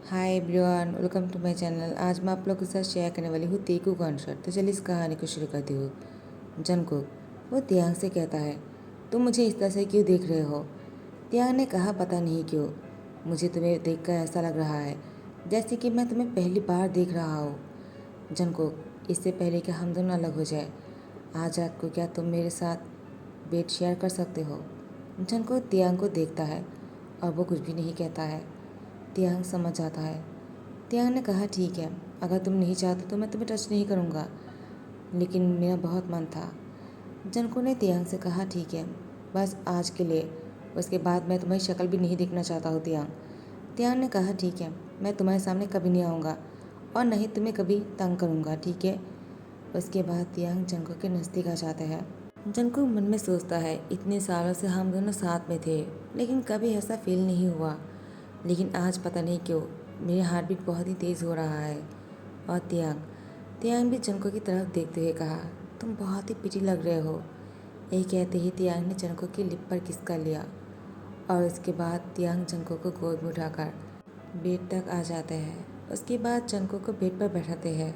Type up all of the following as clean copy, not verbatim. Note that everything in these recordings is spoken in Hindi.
Hi everyone, welcome to my channel. आज मैं आप लोगों के साथ शेयर करने वाली हूँ तेकू कॉन्सर्ट। तो चलिए इस कहानी को शुरू करती हूँ। जंगकुक वो तियांग से कहता है, तुम मुझे इस तरह से क्यों देख रहे हो? तियांग ने कहा, पता नहीं क्यों मुझे तुम्हें देखकर ऐसा लग रहा है जैसे कि मैं तुम्हें पहली बार देख रहा हूँ। जंगकुक, इससे पहले कि हम दोनों अलग हो जाए, आज रात को क्या तुम मेरे साथ बेड शेयर कर सकते हो? जंगकुक तियांग को देखता है और वो कुछ भी नहीं कहता है। तियांग समझ जाता है। तियांग ने कहा, ठीक है, अगर तुम नहीं चाहते तो मैं तुम्हें टच नहीं करूँगा, लेकिन मेरा बहुत मन था। जनको ने तियांग से कहा, ठीक है, बस आज के लिए, उसके बाद मैं तुम्हारी शक्ल भी नहीं देखना चाहता हूँ तियांग। तियांग ने कहा, ठीक है, मैं तुम्हारे सामने कभी नहीं आऊँगा और न ही तुम्हें कभी तंग करूँगा, ठीक है। उसके बाद तियांग जंको के नज़दीक आ जाता है। जंको मन में सोचता है, इतने सालों से हम दोनों साथ में थे, लेकिन कभी ऐसा फील नहीं हुआ, लेकिन आज पता नहीं क्यों मेरी हार्ट बीट बहुत ही तेज़ हो रहा है। और तियांग तियांग भी जंको की तरफ देखते हुए कहा, तुम बहुत ही पिटी लग रहे हो। यही कहते ही तियांग ने जंको की लिप पर किस कर लिया और उसके बाद तियांग जंको को गोद में उठाकर बेड तक आ जाते हैं। उसके बाद जंको को बेड पर बैठाते हैं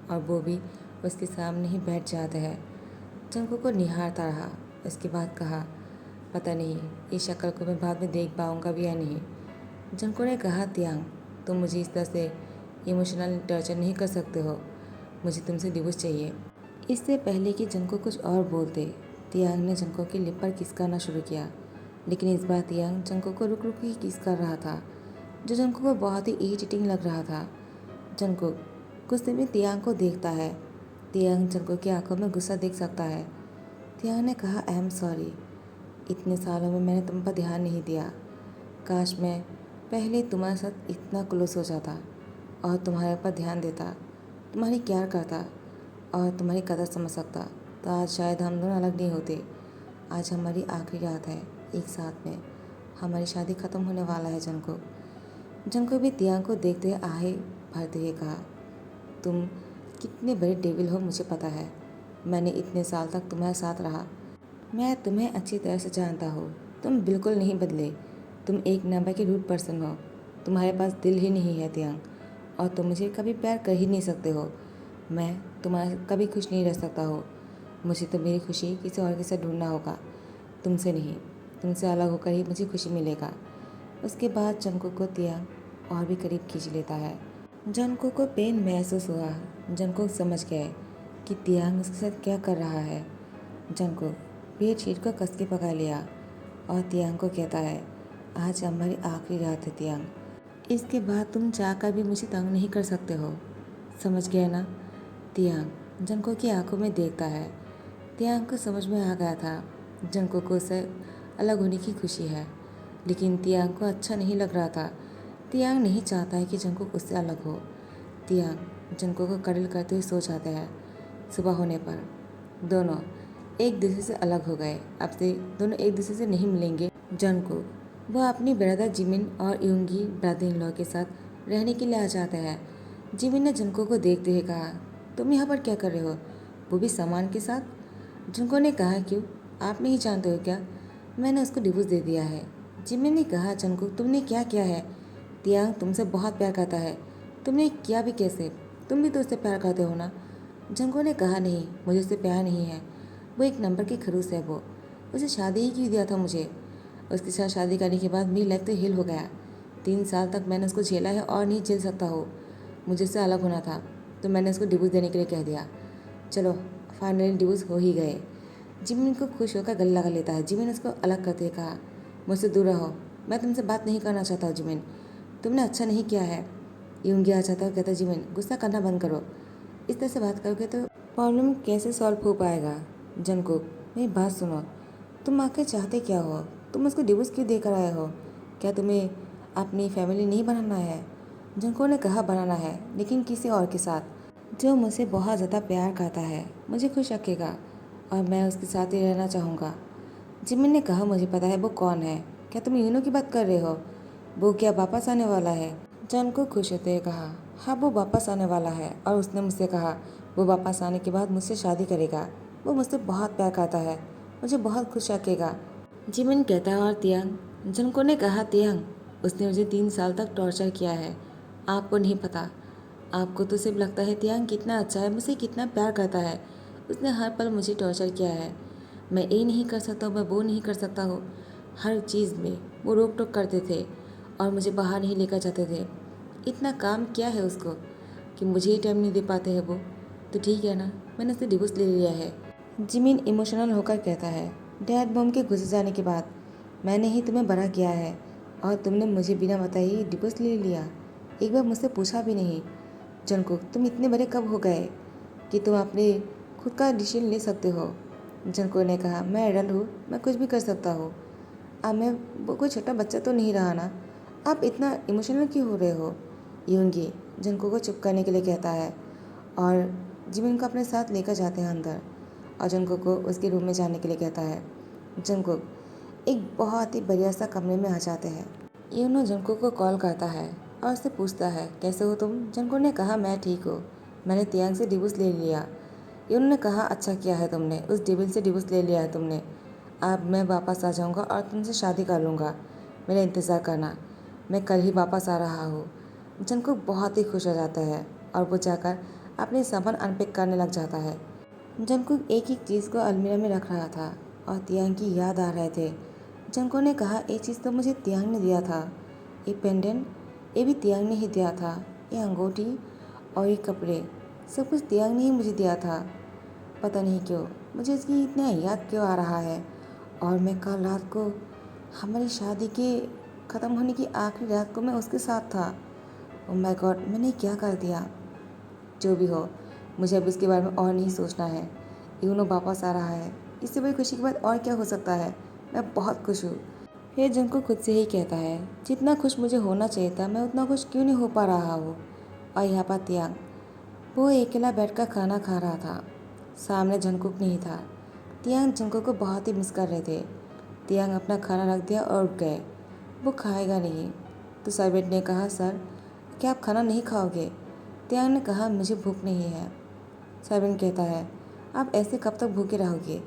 और वो भी उसके सामने ही बैठ जाते हैं। जंको को निहारता रहा। उसके बाद कहा, पता नहीं इस शक्ल को मैं बाद में देख पाऊँगा भी या नहीं। जंको ने कहा, तियांग, तुम मुझे इस तरह से इमोशनल टर्चर नहीं कर सकते हो, मुझे तुमसे डिवोर्स चाहिए। इससे पहले कि जंको कुछ और बोलते, तियांग ने जंको की लिप पर किस करना शुरू किया, लेकिन इस बार तियांग जंको को रुक रुक ही किस कर रहा था, जो जंको को बहुत ही इरिटेटिंग लग रहा था। जंको कुछ देर में तियांग को देखता है। तियांग जंको की आंखों में गुस्सा देख सकता है। तियांग ने कहा, आई एम सॉरी, इतने सालों में मैंने तुम पर ध्यान नहीं दिया। काश मैं पहले तुम्हारे साथ इतना क्लोज हो जाता और तुम्हारे ऊपर ध्यान देता, तुम्हारी केयर करता और तुम्हारी कदर समझ सकता, तो आज शायद हम दोनों अलग नहीं होते। आज हमारी आखिरी रात है एक साथ में, हमारी शादी ख़त्म होने वाला है। जंको भी तियांग को देखते हुए आहे भरते हुए कहा, तुम कितने बड़े डेविल हो मुझे पता है। मैंने इतने साल तक तुम्हारे साथ रहा, मैं तुम्हें अच्छी तरह से जानता हूँ। तुम बिल्कुल नहीं बदले, तुम एक नंबर के रूड पर्सन हो। तुम्हारे पास दिल ही नहीं है तियांग, और तुम मुझे कभी प्यार कर ही नहीं सकते हो। मैं तुम्हारे कभी खुश नहीं रह सकता हो। मुझे तो मेरी खुशी किसी और के साथ ढूंढना होगा, तुमसे नहीं। तुमसे अलग होकर ही मुझे खुशी मिलेगा। उसके बाद जंको को तियांग और भी करीब खींच लेता है। जंको को पेन महसूस हुआ। जंको समझ गए कि तियांग उसके साथ क्या कर रहा है। जंको बेड शीट को कस के पकड़ लिया और तियांग को कहता है, आज हमारी आखिरी रात है तियांग, इसके बाद तुम चाहकर भी मुझे तंग नहीं कर सकते हो, समझ गया ना? तियांग जंको की आंखों में देखता है। तियांग को समझ में आ गया था जंको को उससे अलग होने की खुशी है, लेकिन तियांग को अच्छा नहीं लग रहा था। तियांग नहीं चाहता है कि जंको उससे अलग हो। तियांग जंको को कडल करते हुए सो जाते हैं। सुबह होने पर दोनों एक दूसरे से अलग हो गए। अब से दोनों एक दूसरे से नहीं मिलेंगे। जंको वह अपनी ब्रदर जिमिन और यूंगी ब्रदर इन लॉ के साथ रहने के लिए आ जाते हैं। जिमिन ने जंको को देखते हुए कहा, तुम यहाँ पर क्या कर रहे हो, वो भी सामान के साथ? जंको ने कहा, क्यों, आप नहीं जानते हो क्या, मैंने उसको डिवोर्स दे दिया है। जिमिन ने कहा, जंको तुमने क्या किया है? तियांग तुमसे बहुत प्यार करता है, तुमने किया भी कैसे? तुम भी तो उससे प्यार करते हो ना? जंको ने कहा, नहीं, मुझे उससे प्यार नहीं है, वो एक नंबर की खड़ूस है। वो उसे शादी ही क्यों दिया था मुझे? उसके साथ शादी करने के बाद मेरी लाइफ तो हिल हो गया। 3 साल तक मैंने उसको झेला है और नहीं झेल सकता हो। मुझे उससे अलग होना था, तो मैंने उसको डिवोर्स देने के लिए कह दिया। चलो, फाइनली डिवोर्स हो ही गए। जिमिन को खुश होकर गले लगा लेता है। जिमिन उसको अलग करते हुए कहा, मुझसे दूर रहो, मैं तुमसे बात नहीं करना चाहता हूँ जिमिन, तुमने अच्छा नहीं किया है। यूंगी आ जाता है, कहता, जिमिन गुस्सा करना बंद करो, इस तरह से बात करोगे तो प्रॉब्लम कैसे सॉल्व हो पाएगा? जंको मेरी बात सुनो, तुम आखिर चाहते क्या हो? तुम उसको डिवोर्स क्यों देकर आए हो? क्या तुम्हें अपनी फैमिली नहीं बनाना है? जंको ने कहा, बनाना है, लेकिन किसी और के साथ जो मुझसे बहुत ज़्यादा प्यार करता है, मुझे खुश रखेगा और मैं उसके साथ ही रहना चाहूँगा। जिमिन ने कहा, मुझे पता है वो कौन है। क्या तुम यूनो की बात कर रहे हो? वो क्या वापस आने वाला है? जंको खुश होते हुए कहा, हाँ, वो वापस आने वाला है और उसने मुझसे कहा वो वापस आने के बाद मुझसे शादी करेगा। वो मुझसे बहुत प्यार करता है, मुझे बहुत खुश रखेगा। जिमिन कहता है, और तियांग? जंको ने कहा, तियांग उसने मुझे 3 साल तक टॉर्चर किया है आपको नहीं पता, आपको तो सिर्फ लगता है तियांग कितना अच्छा है, मुझसे कितना प्यार करता है। उसने हर पल मुझे टॉर्चर किया है। मैं ये नहीं कर सकता हूँ, मैं वो नहीं कर सकता हूँ। हर चीज़ में वो रोक टोक करते थे और मुझे बाहर नहीं लेकर जाते थे। इतना काम क्या है उसको कि मुझे ही टाइम नहीं दे पाते हैं वो। तो ठीक है ना, मैंने उससे डिवोर्स ले लिया है। जिमिन इमोशनल होकर कहता है, डैड बॉम के गुजर जाने के बाद मैंने ही तुम्हें बड़ा किया है और तुमने मुझे बिना बताए ही डिवोर्स ले लिया। एक बार मुझसे पूछा भी नहीं। जंगकुक, तुम इतने बड़े कब हो गए कि तुम अपने खुद का डिसीजन ले सकते हो? जंगकुक ने कहा, मैं एडल्ट हूँ, मैं कुछ भी कर सकता हूँ। अब मैं वो कोई छोटा बच्चा तो नहीं रहा ना। आप इतना इमोशनल क्यों हो रहे हो? यूंगी जंगकुक को चुप करने के लिए कहता है और जिमिन को अपने साथ लेकर जाते हैं अंदर और जंगकुक को उसके रूम में जाने के लिए कहता है। जंगकुक एक बहुत ही बढ़िया सा कमरे में आ जाते हैं। यूनो जंगकुक को कॉल करता है और उससे पूछता है, कैसे हो तुम? जंगकुक ने कहा, मैं ठीक हूँ, मैंने तियांग से डिवोर्स ले लिया। यूनो ने कहा, अच्छा किया है तुमने, उस डेविल से डिवोर्स ले लिया है तुमने। अब मैं वापस आ जाऊँगा और तुमसे शादी कर लूँगा। मेरा इंतज़ार करना, मैं कल ही वापस आ रहा हूँ। जंगकुक बहुत ही खुश हो जाता है और वो जाकर अपने सामान अनपैक करने लग जाता है। जंगकुक एक एक चीज़ को अलमीरा में रख रहा था और तियांग की याद आ रहे थे। जंगकुक ने कहा, एक चीज़ तो मुझे तियांग ने दिया था, ये पेंडेंट, ये भी तियांग ने ही दिया था। ये अंगूठी और ये कपड़े, सब कुछ तियांग ने ही मुझे दिया था। पता नहीं क्यों मुझे इसकी इतना याद क्यों आ रहा है। और मैं कल रात को हमारी शादी के ख़त्म होने की आखिरी रात को मैं उसके साथ था। ओह माय गॉड, मैंने क्या कर दिया? जो भी हो, मुझे अब इसके बारे में और नहीं सोचना है। यूनो वापस आ रहा है, इससे बड़ी खुशी की बात और क्या हो सकता है? मैं बहुत खुश हूँ। फिर जंगकुक खुद से ही कहता है, जितना खुश मुझे होना चाहिए था मैं उतना खुश क्यों नहीं हो पा रहा हूँ। और यहाँ पर तियांग, वो अकेला बैठकर खाना खा रहा था। सामने जंगकुक नहीं था। तियांग जंगकुक को बहुत ही मिस कर रहे थे। तियांग अपना खाना रख दिया और उठ गए। वो खाएगा नहीं। तो सर्वेंट ने कहा, सर क्या आप खाना नहीं खाओगे? तियांग ने कहा, मुझे भूख नहीं है। सर्वेंट कहता है, आप ऐसे कब तक भूखे रहोगे?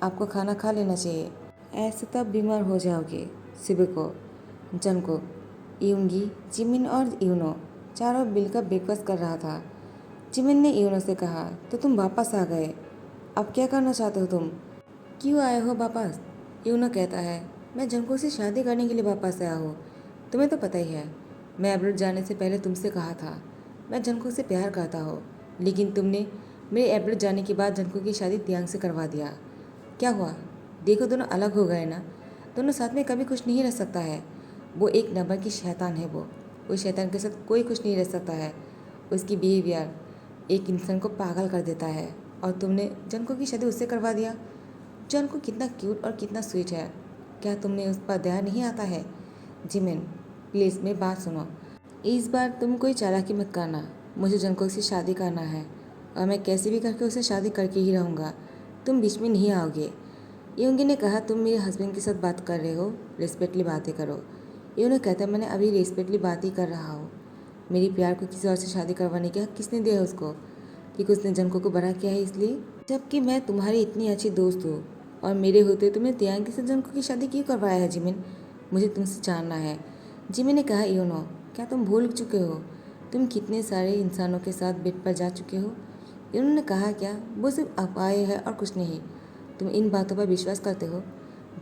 आपको खाना खा लेना चाहिए, ऐसे तब बीमार हो जाओगे। सिबिको, जंगकुक, यूंगी, जिमिन और यूनो चारों मिलकर ब्रेकफास्ट कर रहा था। जिमिन ने यूनो से कहा, तो तुम वापस आ गए, अब क्या करना चाहते हो तुम? क्यों आए हो वापस? यूनो कहता है, मैं जंगकुक से शादी करने के लिए वापस आया हूँ। तुम्हें तो पता ही है, मैं अब्रोड जाने से पहले तुमसे कहा था मैं जंगकुक से प्यार करता हूँ, लेकिन तुमने मेरे अब्रोड जाने के बाद जंगकुक की शादी तियांग से करवा दिया। क्या हुआ? देखो दोनों अलग हो गए ना। दोनों साथ में कभी खुश नहीं रह सकता है। वो एक नंबर की शैतान है। वो उस शैतान के साथ कोई खुश नहीं रह सकता है। उसकी बिहेवियर एक इंसान को पागल कर देता है और तुमने जंगकुक की शादी उससे करवा दिया। जंगकुक कितना क्यूट और कितना स्वीट है, क्या तुमने उस पर ध्यान नहीं आता है? जिमिन, प्लीज़ मेरी बात सुनो। इस बार तुम कोई चालाकी मत करना। मुझे जंगकुक से शादी करना है और मैं कैसे भी करके उसे शादी करके ही रहूँगा। तुम बीच में नहीं आओगे। यूंगी ने कहा, तुम मेरे हस्बैंड के साथ बात कर रहे हो, रिस्पेक्टली बातें करो। यूनो कहता है, मैंने अभी रिस्पेक्टली बात ही कर रहा हूँ। मेरी प्यार को किसी और से शादी करवाने का हक किसने दिया है उसको? कि उसने जंगकुक को बड़ा किया है इसलिए? जबकि मैं तुम्हारी इतनी अच्छी दोस्त हूँ और मेरे होते तुमने तियांग के साथ जंगकुक की शादी क्यों करवाया है? जिमिन, मुझे तुमसे जानना है। जिमिन ने कहा, यूनो क्या तुम भूल चुके हो तुम कितने सारे इंसानों के साथ बेड पर जा चुके हो? इन्होंने कहा, क्या वो सिर्फ अफवाहें है और कुछ नहीं? तुम इन बातों पर विश्वास करते हो?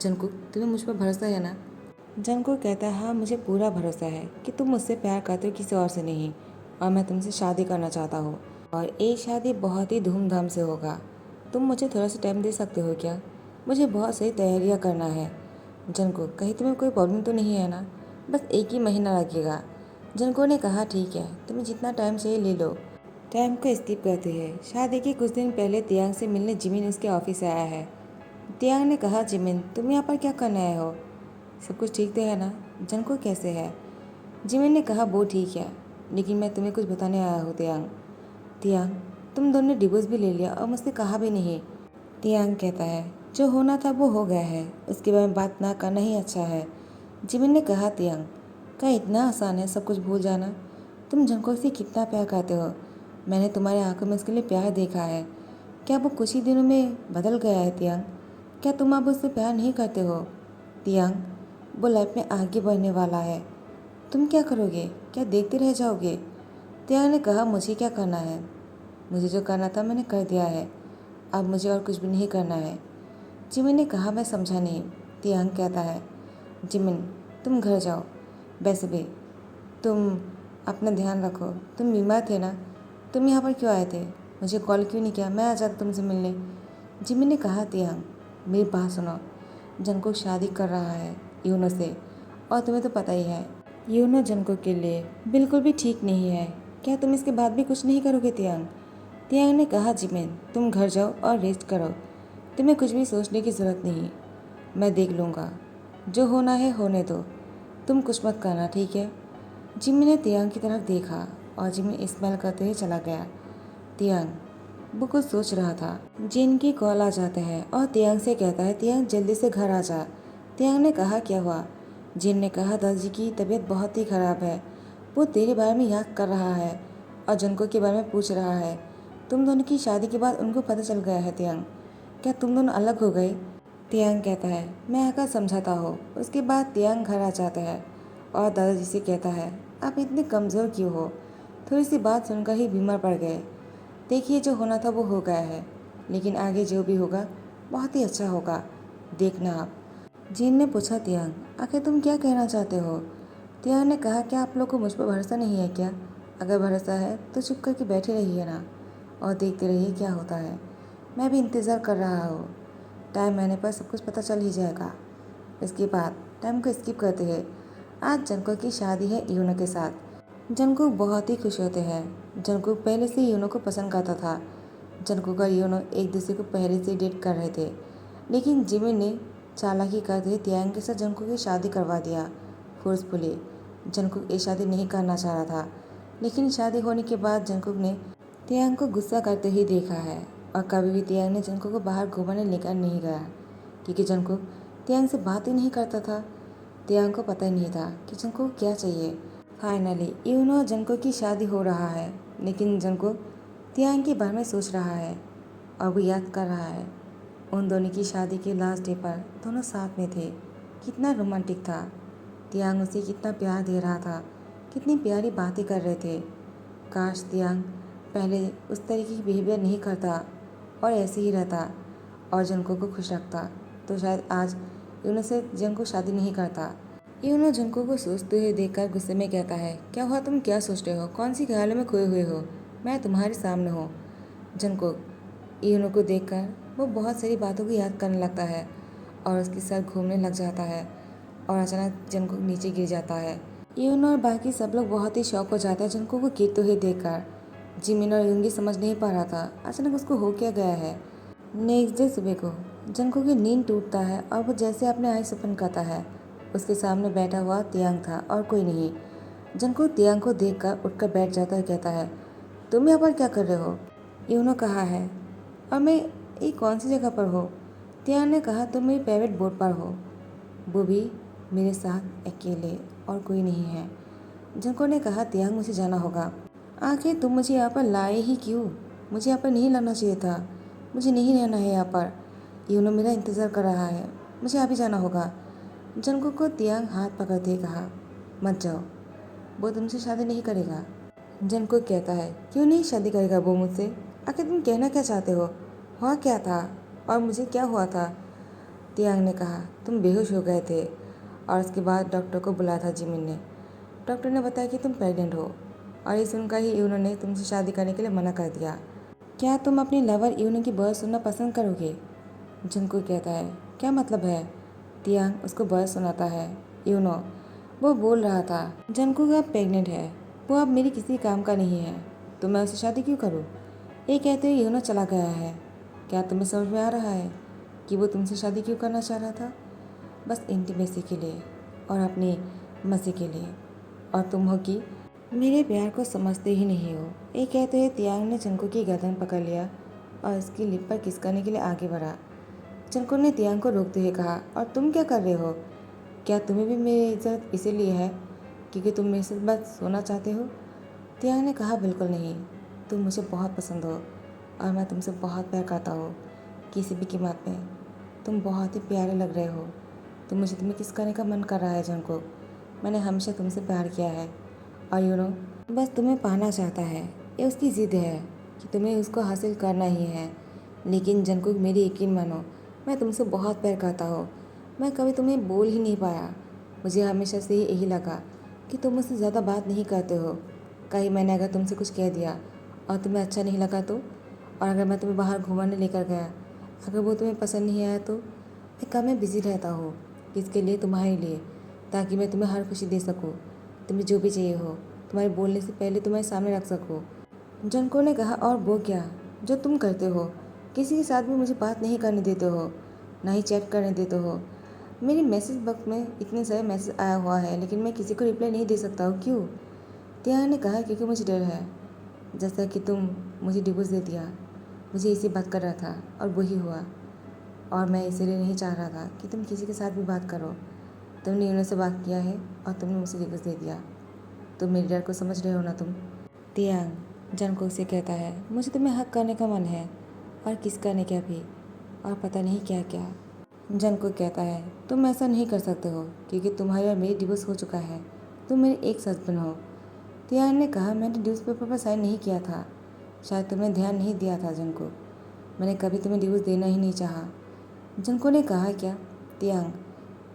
जंगकुक, तुम्हें मुझ पर भरोसा है ना? जंगकुक कहता है, हाँ मुझे पूरा भरोसा है कि तुम मुझसे प्यार करते हो, किसी और से नहीं, और मैं तुमसे शादी करना चाहता हूँ और ये शादी बहुत ही धूमधाम से होगा। तुम मुझे थोड़ा सा टाइम दे सकते हो क्या? मुझे बहुत सही तैयारियाँ करना है। जंगकुक, कहीं तुम्हें कोई प्रॉब्लम तो नहीं है ना? बस एक ही महीना लगेगा। जंगकुक ने कहा, ठीक है, तुम्हें जितना टाइम चाहिए ले लो। टाइम को स्किप करते हैं। शादी के कुछ दिन पहले तियांग से मिलने जिमिन उसके ऑफिस आया है। तियांग ने कहा, जिमिन तुम यहाँ पर क्या करने आए हो? सब कुछ ठीक तो है ना? जंगकुक कैसे है? जिमिन ने कहा, वो ठीक है, लेकिन मैं तुम्हें कुछ बताने आया हूँ तियांग। तियांग, तुम दोनों ने डिवोर्स भी ले लिया और मुझसे कहा भी नहीं। तियांग कहता है, जो होना था वो हो गया है, उसके बारे में बात ना करना ही अच्छा है। जिमिन ने कहा, तियांग क्या इतना आसान है सब कुछ भूल जाना? तुम जंगकुक से कितना प्यार करते हो, मैंने तुम्हारे आंखों में उसके लिए प्यार देखा है। क्या वो कुछ ही दिनों में बदल गया है? तियांग, क्या तुम अब उससे प्यार नहीं करते हो? तियांग, वो लाइफ में आगे बढ़ने वाला है, तुम क्या करोगे? क्या देखते रह जाओगे? तियांग ने कहा, मुझे क्या करना है? मुझे जो करना था मैंने कर दिया है। अब मुझे और कुछ भी नहीं करना है। जिमिन ने कहा, मैं समझा नहीं। तियांग कहता है, जिमिन तुम घर जाओ। वैसे भी तुम अपना ध्यान रखो। तुम बीमार थे ना? तुम यहाँ पर क्यों आए थे? मुझे कॉल क्यों नहीं किया? मैं आ जाता तुमसे मिलने। जिमिन ने कहा, तियांग मेरी बात सुनो। जंगकुक शादी कर रहा है यूनो से, और तुम्हें तो पता ही है यूनो जंगकुक के लिए बिल्कुल भी ठीक नहीं है। क्या तुम इसके बाद भी कुछ नहीं करोगे तियांग? तियांग ने कहा, जिमिन तुम घर जाओ और रेस्ट करो। तुम्हें कुछ भी सोचने की ज़रूरत नहीं। मैं देख लूँगा। जो होना है होने दो। तुम कुछ मत करना, ठीक है? जिमिन ने तियांग की तरफ देखा और जिमिन स्माइल करते हुए चला गया। तियांग वो कुछ सोच रहा था। जिन की कॉल आ जाता है और तियांग से कहता है, तियांग जल्दी से घर आ जा। तियांग ने कहा, क्या हुआ? जिन ने कहा, दादाजी की तबीयत बहुत ही ख़राब है। वो तेरे बारे में याद कर रहा है और जंको के बारे में पूछ रहा है। तुम दोनों की शादी के बाद उनको पता चल गया है तियांग। क्या तुम दोनों अलग हो गए? तियांग कहता है, मैं आकर समझाता हूँ। उसके बाद तियांग घर आ जाता है और दादाजी से कहता है, आप इतने कमज़ोर क्यों हो? थोड़ी सी बात सुनकर ही बीमार पड़ गए। देखिए जो होना था वो हो गया है, लेकिन आगे जो भी होगा बहुत ही अच्छा होगा, देखना आप। जीन ने पूछा, तियांग आखिर तुम क्या कहना चाहते हो? तियांग ने कहा, क्या आप लोग को मुझ पर भरोसा नहीं है क्या? अगर भरोसा है तो चुप करके बैठे रहिए ना और देखते रहिए क्या होता है। मैं भी इंतज़ार कर रहा हूँ। टाइम आने पर सब कुछ पता चल ही जाएगा। इसके बाद टाइम को स्किप करते हैं। आज जंको की शादी है यूनो के साथ। जंको बहुत ही खुश होते हैं। जंको पहले से यूनो को पसंद करता था। जंको और यूनो एक दूसरे को पहले से डेट कर रहे थे, लेकिन जिमिन ने चालाकी करते हुए तियांग के साथ जंको की शादी करवा दिया फोर्सफुली। जंकुक ये शादी नहीं करना चाह रहा था, लेकिन शादी होने के बाद जंकुक ने तियांग को गुस्सा करते ही देखा है और कभी भी तियांग ने जंकुक को बाहर घूमने लेकर नहीं गया, क्योंकि जंकुक तियांग से बात ही नहीं करता था। तियांग को पता ही नहीं था कि जंकुक को क्या चाहिए। फाइनली यूनो और जंकुक की शादी हो रहा है, लेकिन जंकुक तियांग के बारे में सोच रहा है और वो याद कर रहा है उन दोनों की शादी के लास्ट डे पर दोनों साथ में थे। कितना रोमांटिक था। तियांग उसे कितना प्यार दे रहा था, कितनी प्यारी बातें कर रहे थे। काश तियांग पहले उस तरीके की बिहेवियर नहीं करता और ऐसे ही रहता और जंको को खुश रखता, तो शायद आज यूनो से जंको शादी नहीं करता। यूनो जंको को सोचते हुए देखकर गुस्से में कहता है, क्या हुआ? तुम क्या सोच रहे हो? कौन सी ख्यालों में खोए हुए हो? मैं तुम्हारे सामने हूँ। जंको यूनो को देखकर वो बहुत सारी बातों को याद करने लगता है और उसके सर घूमने लग जाता है और अचानक जंकुक नीचे गिर जाता है। यूनो और बाकी सब लोग बहुत ही शौक हो जाते हैं जंकुक को गिरते हुए देखकर। जिमिन और युंगी समझ नहीं पा रहा था अचानक उसको हो क्या गया है। नेक्स्ट डे सुबह को जंकुक की नींद टूटता है और वो जैसे अपने आँख ओपन करता है, उसके सामने बैठा हुआ तियांग था और कोई नहीं। जंकुक तियांग को देखकर उठकर बैठ जाता है, कहता है, तुम यहाँ पर क्या कर रहे हो? यूनो कहा है, और मैं ये कौन सी जगह पर हो? तियांग ने कहा, तुम मेरी प्राइवेट बोट पर हो, वो भी मेरे साथ अकेले, और कोई नहीं है। जंको ने कहा, तियांग मुझे जाना होगा। आखिर तुम मुझे यहाँ पर लाए ही क्यों? मुझे यहाँ पर नहीं लाना चाहिए था। मुझे नहीं रहना है यहाँ पर। यूनो मेरा इंतज़ार कर रहा है, मुझे अभी जाना होगा। जंको को तियांग हाथ पकड़ते कहा, मत जाओ, वो तुमसे शादी नहीं करेगा। जंको कहता है, क्यों नहीं शादी करेगा वो मुझसे? आखिर तुम कहना क्या चाहते हो? हुआ क्या था और मुझे क्या हुआ था? तियांग ने कहा, तुम बेहोश हो गए थे और उसके बाद डॉक्टर को बुलाया था जिमिन ने। डॉक्टर ने बताया कि तुम प्रेग्नेंट हो और ये सुनकर ही यूनो ने तुमसे शादी करने के लिए मना कर दिया। क्या तुम अपनी लवर यूनो की बहस सुनना पसंद करोगे? जंको कहता है, क्या मतलब है? तियांग उसको बहस सुनाता है। यूनो वो बोल रहा था, जंको अब प्रेग्नेंट है, वो अब मेरी किसी काम का नहीं है, तो मैं उससे शादी क्यों करूँ? ये कहते हुए यूनो चला गया है। क्या तुम्हें समझ में आ रहा है कि वो तुमसे शादी क्यों करना चाह रहा था? बस इंटीमेसी के लिए और अपनी मज़े के लिए, और तुम हो कि मेरे प्यार को समझते ही नहीं हो। ये कहते हुए तियांग ने जंको की गर्दन पकड़ लिया और उसकी लिप पर किस करने के लिए आगे बढ़ा। जंको ने तियांग को रोकते हुए कहा, और तुम क्या कर रहे हो? क्या तुम्हें भी मेरी इज्जत इसीलिए है क्योंकि तुम मेरे साथ बस सोना चाहते हो? तियांग ने कहा, बिल्कुल नहीं, तुम मुझे बहुत पसंद हो और मैं तुमसे बहुत प्यार करता हूँ। किसी भी कीमत में तुम बहुत ही प्यारे लग रहे हो, तो मुझे तुम्हें किस करने का मन कर रहा है जंको। मैंने हमेशा तुमसे प्यार किया है और बस तुम्हें पाना चाहता है। ये उसकी ज़िद है कि तुम्हें उसको हासिल करना ही है। लेकिन जंगकुक, मेरी यकीन मानो, मैं तुमसे बहुत प्यार करता हूँ। मैं कभी तुम्हें बोल ही नहीं पाया। मुझे हमेशा से यही लगा कि तुम मुझसे ज़्यादा बात नहीं करते हो। कहीं मैंने अगर तुमसे कुछ कह दिया और तुम्हें अच्छा नहीं लगा तो, और अगर मैं तुम्हें बाहर घुमाने लेकर गया, अगर वो तुम्हें पसंद नहीं आया तो, मैं काम में बिज़ी रहता हूँ। किसके लिए? तुम्हारे लिए, ताकि मैं तुम्हें हर खुशी दे सकूँ। तुम्हें जो भी चाहिए हो, तुम्हारे बोलने से पहले तुम्हारे सामने रख सकूँ। जंको ने कहा, और वो क्या जो तुम करते हो? किसी के साथ भी मुझे बात नहीं करने देते हो, ना ही चैट करने देते हो। मेरे मैसेज बॉक्स में इतने सारे मैसेज आया हुआ है, लेकिन मैं किसी को रिप्लाई नहीं दे सकता हूँ। क्यों? त्याग ने कहा, क्योंकि मुझे डर है। जैसा कि तुम मुझे डिवोर्स दे दिया, मुझे इसी बात कर रहा था और वही हुआ। और मैं इसीलिए नहीं चाह रहा था कि तुम किसी के साथ भी बात करो। तुमने यूनो से बात किया है और तुमने मुझे डिवोर्स दे दिया। तुम मेरे डर को समझ रहे हो ना तुम? तियांग जंगकुक से कहता है, मुझे तुम्हें हक करने का मन है, और किस करने क्या भी, और पता नहीं क्या क्या। जंगकुक कहता है, तुम ऐसा नहीं कर सकते हो क्योंकि तुम्हारे और मेरी डिवोर्स हो चुका है। तुम मेरे एक हस्बैंड हो। तियांग ने कहा, मैंने डिवोर्स पेपर पर साइन नहीं किया था। शायद तुमने ध्यान नहीं दिया था जंगकुक। मैंने कभी तुम्हें डिवोर्स देना ही नहीं चाहा। जंगकुक ने कहा, क्या? तियांग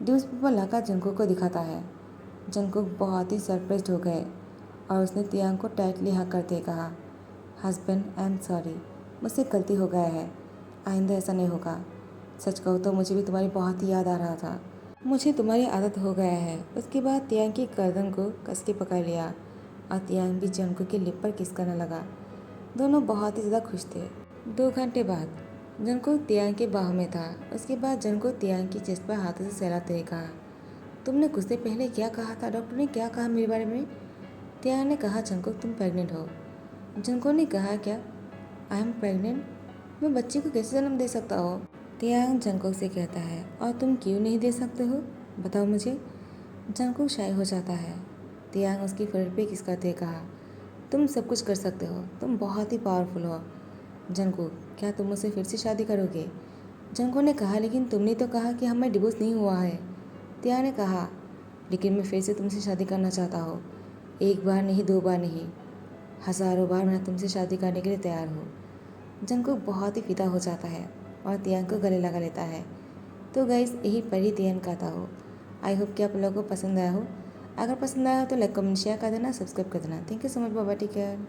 डिवोर्स पेपर लाकर जंगकुक को दिखाता है। जंगकुक बहुत ही सरप्राइज्ड हो गए और उसने तियांग को टाइटली हक करते कहा, हस्बैंड, आई एम सॉरी, मुझसे गलती हो गया है। आइंदा ऐसा नहीं होगा। सच कहूँ तो मुझे भी तुम्हारी बहुत ही याद आ रहा था। मुझे तुम्हारी आदत हो गया है। उसके बाद तियांग की गर्दन को कस के पकड़ लिया और तियांग भी जंगकुक के लिप पर किस करने लगा। दोनों बहुत ही ज़्यादा खुश थे। 2 घंटे बाद जंगकुक तियांग के बाहों में था। उसके बाद जंगकुक तियांग की चेस्ट पर हाथों से सहलाते हुए कहा, तुमने कुछ देर पहले क्या कहा था? डॉक्टर ने क्या कहा मेरे बारे में? तियांग ने कहा, जंगकुक तुम प्रेग्नेंट हो। जंगकुक ने कहा, क्या? I am pregnant? मैं बच्चे को कैसे जन्म दे सकता हूँ? तियांग जंगकुक से कहता है, और तुम क्यों नहीं दे सकते हो? बताओ मुझे। जंगकुक शाय हो जाता है। तियांग उसकी फोrehead पे किस करते कहा, तुम सब कुछ कर सकते हो, तुम बहुत ही पावरफुल हो। जंगकुक, क्या तुम मुझसे फिर से शादी करोगे? जंगकुक ने कहा, लेकिन तुमने तो कहा कि हमें डिवोर्स नहीं हुआ है। तियांग ने कहा, लेकिन मैं फिर से तुमसे शादी करना चाहता हूँ। 1 बार नहीं, 2 बार नहीं, हज़ारों बार मैं तुमसे शादी करने के लिए तैयार हूँ। जंगकुक बहुत ही फिदा हो जाता है और तियांग को गले लगा लेता है। तो गाइस, यही परी तियांग का था हो। आई होप कि आप लोगों को पसंद आया हो। अगर पसंद आया हो तो लाइक, कमेंट, शेयर कर देना, सब्सक्राइब कर देना। Thank you so much. Bye bye, take care.